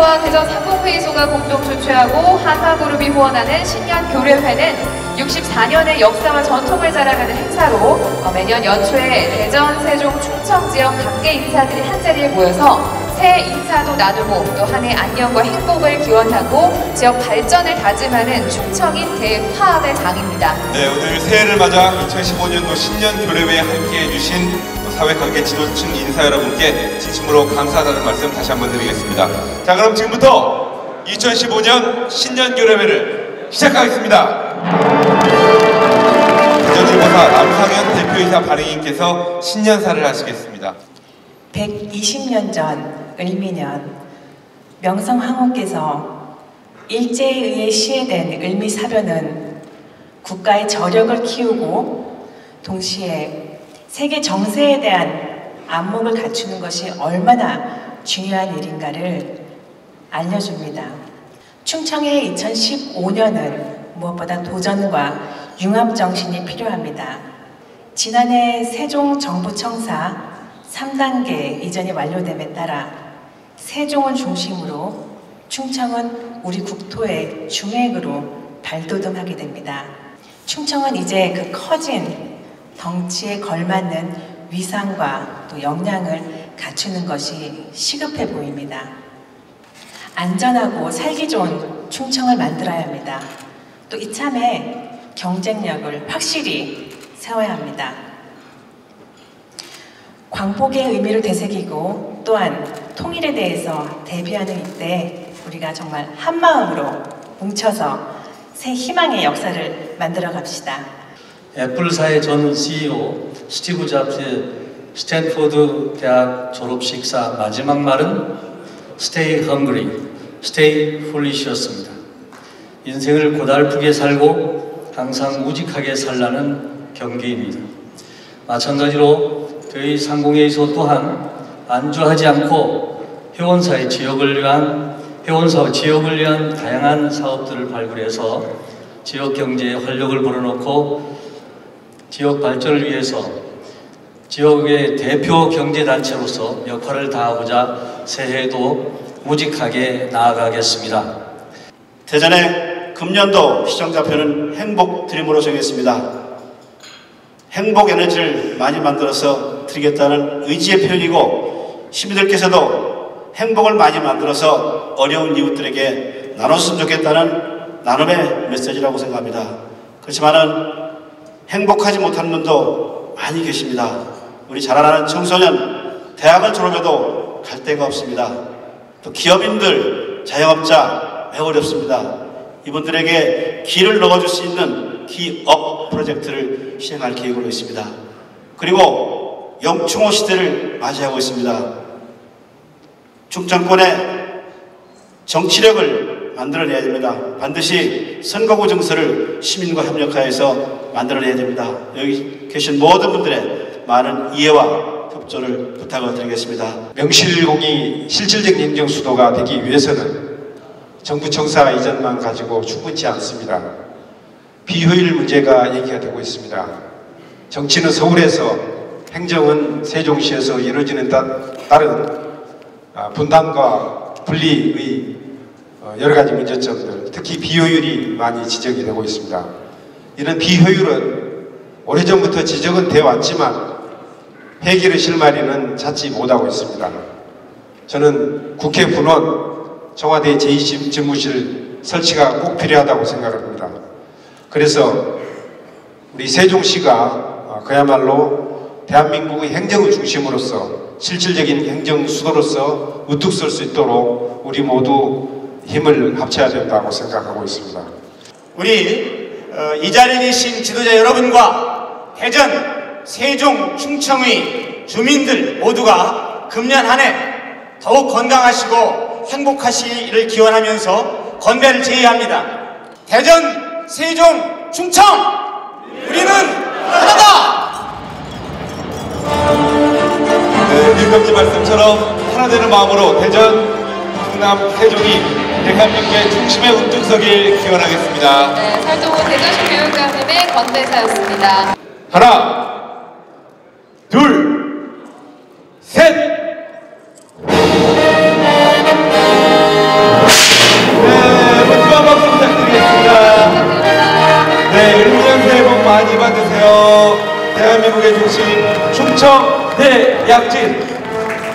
인사와 대전 상공회의소가 공동 주최하고 한화그룹이 후원하는 신년교례회는 64년의 역사와 전통을 자랑하는 행사로 매년 연초에 대전, 세종, 충청 지역 각계 인사들이 한자리에 모여서 새해 인사도 나누고 또 한 해 안녕과 행복을 기원하고 지역 발전을 다짐하는 충청인 대화합의 장입니다. 네, 오늘 새해를 맞아 2015년도 신년교례회에 함께해 주신 사회관계 지도층 인사 여러분께 진심으로 감사하다는 말씀 다시 한번 드리겠습니다. 자, 그럼 지금부터 2015년 신년교례회를 시작하겠습니다. 대전일보사 남상현 대표이사 발행인께서 신년사를 하시겠습니다. 120년 전 을미년 명성황후께서 일제에 의해 시해된 을미사변은 국가의 저력을 키우고 동시에 세계 정세에 대한 안목을 갖추는 것이 얼마나 중요한 일인가를 알려줍니다. 충청의 2015년은 무엇보다 도전과 융합정신이 필요합니다. 지난해 세종 정부청사 3단계 이전이 완료됨에 따라 세종을 중심으로 충청은 우리 국토의 중핵으로 발돋움하게 됩니다. 충청은 이제 그 커진 덩치에 걸맞는 위상과 또 역량을 갖추는 것이 시급해 보입니다. 안전하고 살기 좋은 충청을 만들어야 합니다. 또 이참에 경쟁력을 확실히 세워야 합니다. 광복의 의미를 되새기고 또한 통일에 대해서 대비하는 이때 우리가 정말 한마음으로 뭉쳐서 새 희망의 역사를 만들어 갑시다. 애플사의 전 CEO 스티브 잡스의 스탠포드 대학 졸업식사 마지막 말은 Stay hungry, stay foolish였습니다. 인생을 고달프게 살고 항상 우직하게 살라는 경계입니다. 마찬가지로 저희 상공회의소 또한 안주하지 않고 회원사와 지역을 위한 다양한 사업들을 발굴해서 지역 경제에 활력을 불어넣고 지역 발전을 위해서 지역의 대표 경제단체로서 역할을 다하고자 새해에도 우직하게 나아가겠습니다. 대전의 금년도 시정자표는 행복 드림으로 정했습니다. 행복 에너지를 많이 만들어서 드리겠다는 의지의 표현이고 시민들께서도 행복을 많이 만들어서 어려운 이웃들에게 나눴으면 좋겠다는 나눔의 메시지라고 생각합니다. 그렇지만은 행복하지 못한 분도 많이 계십니다. 우리 자라나는 청소년, 대학을 졸업해도 갈 데가 없습니다. 또 기업인들, 자영업자 매우 어렵습니다. 이분들에게 길을 넣어줄 수 있는 기업 프로젝트를 시행할 계획으로 있습니다. 그리고 영충호 시대를 맞이하고 있습니다. 충청권의 정치력을 만들어내야 됩니다. 반드시 선거구 정서를 시민과 협력하여서 만들어내야 됩니다. 여기 계신 모든 분들의 많은 이해와 협조를 부탁을 드리겠습니다. 명실공히 실질적인 행정 수도가 되기 위해서는 정부청사 이전만 가지고 충분치 않습니다. 비효율 문제가 얘기가 되고 있습니다. 정치는 서울에서, 행정은 세종시에서 이루어지는 다른 분담과 분리의 여러 가지 문제점들, 특히 비효율이 많이 지적이 되고 있습니다. 이런 비효율은 오래전부터 지적은 되어 왔지만 해결의 실마리는 찾지 못하고 있습니다. 저는 국회 분원, 청와대 제2집무실 설치가 꼭 필요하다고 생각합니다. 그래서 우리 세종시가 그야말로 대한민국의 행정을 중심으로서 실질적인 행정 수도로서 우뚝 설 수 있도록 우리 모두 힘을 합쳐야 된다고 생각하고 있습니다. 우리 이 자리에 계신 지도자 여러분과 대전, 세종, 충청의 주민들 모두가 금년 한 해 더욱 건강하시고 행복하시기를 기원하면서 건배를 제의합니다. 대전, 세종, 충청! 우리는 하나다! 네, 일병지 말씀처럼 하나 되는 마음으로 대전, 충남, 세종이 대한민국의 중심에 우뚝 서길 기원하겠습니다. 네, 설동호 대전시 교육감님의 건배사였습니다. 하나, 둘, 셋! 대한민국의 중심 충청 대약진.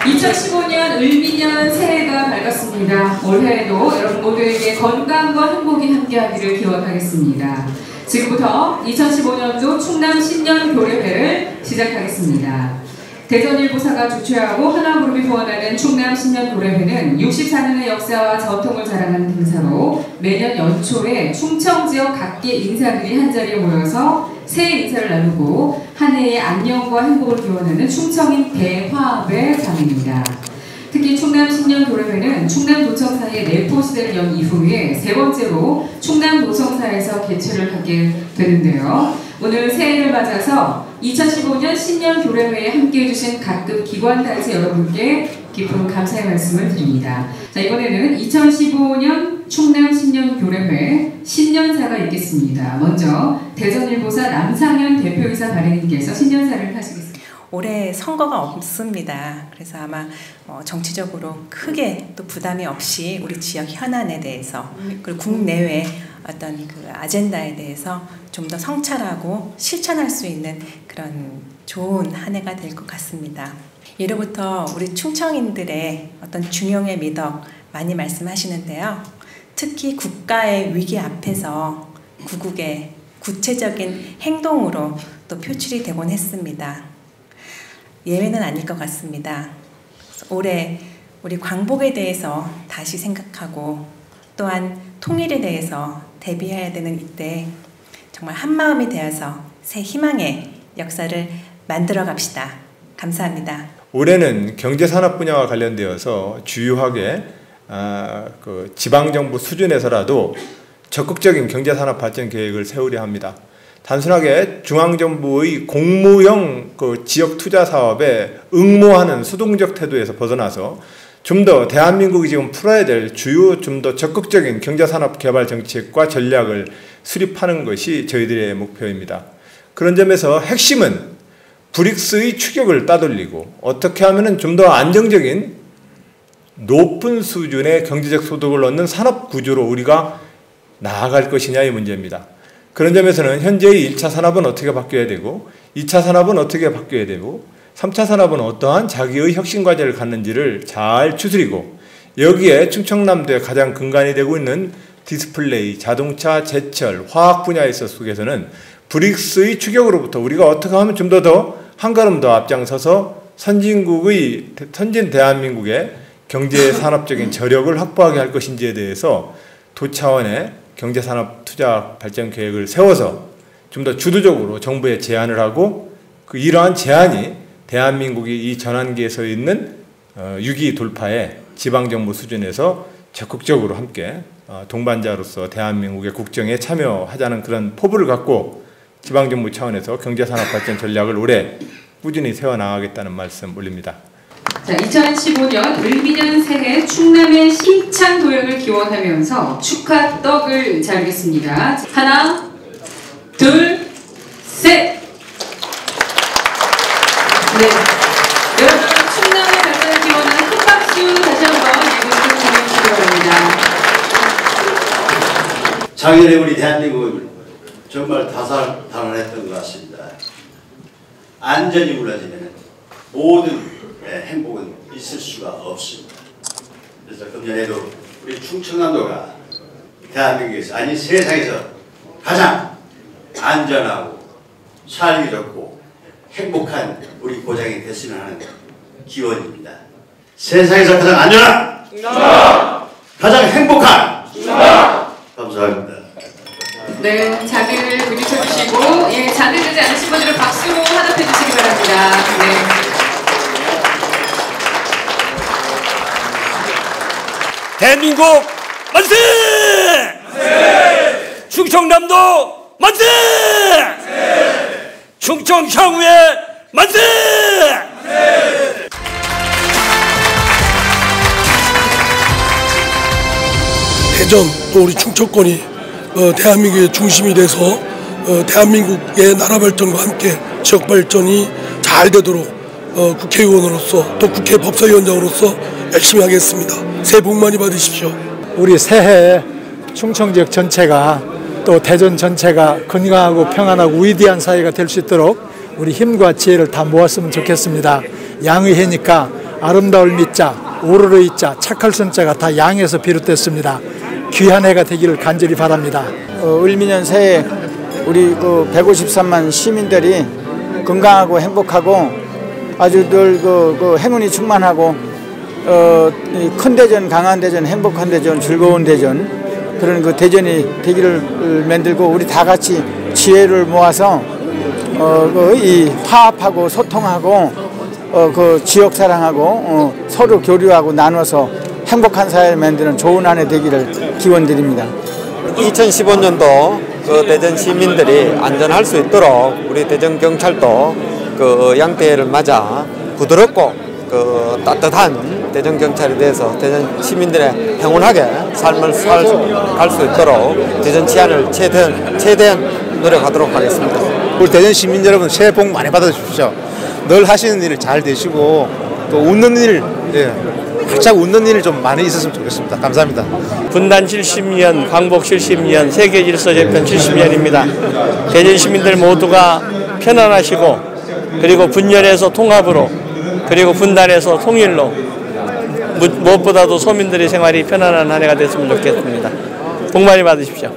2015년 을미년 새해가 밝았습니다. 올해에도 여러분 모두에게 건강과 행복이 함께하기를 기원하겠습니다. 지금부터 2015년도 충남 신년 교례회를 시작하겠습니다. 대전일보사가 주최하고 하나그룹이 후원하는 충남 신년 교례회는 64년의 역사와 전통을 자랑하는 행사로 매년 연초에 충청 지역 각계 인사들이 한자리에 모여서 새해 인사를 나누고 한 해의 안녕과 행복을 기원하는 충청인 대화합의 장입니다. 특히 충남 신년교례회는 충남도청사의 내포시대를 연 이후에 세 번째로 충남도청사에서 개최를 하게 되는데요. 오늘 새해를 맞아서 2015년 신년교례회에 함께해 주신 각급 기관단체 여러분께 깊은 감사의 말씀을 드립니다. 자, 이번에는 2015년 충남 신년교례회 신년사가 있겠습니다. 먼저 대전일보사 남상현 대표이사 발행님께서 신년사를 하시겠습니다. 올해 선거가 없습니다. 그래서 아마 정치적으로 크게 또 부담이 없이 우리 지역 현안에 대해서 그리고 국내외 어떤 그 아젠다에 대해서 좀 더 성찰하고 실천할 수 있는 그런 좋은 한 해가 될 것 같습니다. 예로부터 우리 충청인들의 어떤 중용의 미덕 많이 말씀하시는데요. 특히 국가의 위기 앞에서 구국의 구체적인 행동으로 또 표출이 되곤 했습니다. 예외는 아닐 것 같습니다. 올해 우리 광복에 대해서 다시 생각하고 또한 통일에 대해서 대비해야 되는 이때 정말 한마음이 되어서 새 희망의 역사를 만들어 갑시다. 감사합니다. 올해는 경제산업 분야와 관련되어서 주요하게 그 지방정부 수준에서라도 적극적인 경제산업 발전 계획을 세우려 합니다. 단순하게 중앙정부의 공무형 그 지역 투자 사업에 응모하는 수동적 태도에서 벗어나서 좀 더 대한민국이 지금 풀어야 될 주요 좀 더 적극적인 경제산업 개발 정책과 전략을 수립하는 것이 저희들의 목표입니다. 그런 점에서 핵심은 브릭스의 추격을 따돌리고 어떻게 하면 좀 더 안정적인 높은 수준의 경제적 소득을 얻는 산업 구조로 우리가 나아갈 것이냐의 문제입니다. 그런 점에서는 현재의 1차 산업은 어떻게 바뀌어야 되고 2차 산업은 어떻게 바뀌어야 되고 3차 산업은 어떠한 자기의 혁신과제를 갖는지를 잘 추스리고 여기에 충청남도의 가장 근간이 되고 있는 디스플레이, 자동차, 제철, 화학 분야에 속에서는 브릭스의 추격으로부터 우리가 어떻게 하면 좀 더 한 걸음 더 앞장서서 선진 대한민국의 경제 산업적인 저력을 확보하게 할 것인지에 대해서 도 차원의 경제산업 투자 발전 계획을 세워서 좀 더 주도적으로 정부에 제안을 하고 그 이러한 제안이 대한민국이 이 전환기에 서 있는 위기 돌파에 지방정부 수준에서 적극적으로 함께 동반자로서 대한민국의 국정에 참여하자는 그런 포부를 갖고 지방정부 차원에서 경제산업 발전 전략을 올해 꾸준히 세워나가겠다는 말씀 올립니다. 자, 2015년 을미년 새해 충남의 힘찬 도약을 기원하면서 축하 떡을 자르겠습니다. 하나, 둘, 셋! 네, 여러분 충남의 발전을 기원하는 큰 박수 다시 한번 이곳으로 보내주시기 바랍니다. 작년에 우리 대한민국은 정말 다사다난했던 것 같습니다. 안전이 무너지면 모든 행복은 있을 수가 없습니다. 그래서 금년에도 우리 충청남도가 대한민국에서 아니 세상에서 가장 안전하고 살기 좋고 행복한 우리 고장이 됐으면 하는 기원입니다. 세상에서 가장 안전한 가장 행복한 감사합니다. 네, 자리를 부딪혀주시고 예, 자리 되지 않으신 분들은 박수로 환호해 주시기 바랍니다. 네. 대한민국 만세! 만세! 충청남도 만세! 만세! 충청 향후의 만세! 만세! 대전 또 우리 충청권이 대한민국의 중심이 돼서 대한민국의 나라 발전과 함께 지역 발전이 잘 되도록 국회의원으로서 또 국회 법사위원장으로서 열심히 하겠습니다. 새해 복 많이 받으십시오. 우리 새해 충청 지역 전체가 또 대전 전체가 건강하고 평안하고 위대한 사회가 될 수 있도록 우리 힘과 지혜를 다 모았으면 좋겠습니다. 양의 해니까 아름다울 미자, 오르르 이자, 착할 선자가 다 양에서 비롯됐습니다. 귀한 해가 되기를 간절히 바랍니다. 을미년 새해 우리 그 153만 시민들이 건강하고 행복하고 아주 늘 그 행운이 충만하고 큰 대전, 강한 대전, 행복한 대전, 즐거운 대전 그런 그 대전이 되기를 만들고 우리 다 같이 지혜를 모아서 이 화합하고 소통하고 그 지역 사랑하고 서로 교류하고 나눠서 행복한 사회를 만드는 좋은 한 해 되기를 기원드립니다. 2015년도 그 대전 시민들이 안전할 수 있도록 우리 대전 경찰도 그 양떼를 맞아 부드럽고 그 따뜻한 대전 경찰에 대해서 대전 시민들의 평온하게 삶을 갈 수 있도록 대전 치안을 최대한 노력하도록 하겠습니다. 우리 대전 시민 여러분 새해 복 많이 받아주십시오. 늘 하시는 일 잘 되시고 또 웃는 일, 활짝 웃는 일 좀 많이 있었으면 좋겠습니다. 감사합니다. 분단 70년, 광복 70년, 세계 질서 재편 70년입니다. 대전 시민들 모두가 편안하시고 그리고 분열에서 통합으로 그리고 분단에서 통일로 무엇보다도 서민들의 생활이 편안한 한 해가 됐으면 좋겠습니다. 복 많이 받으십시오.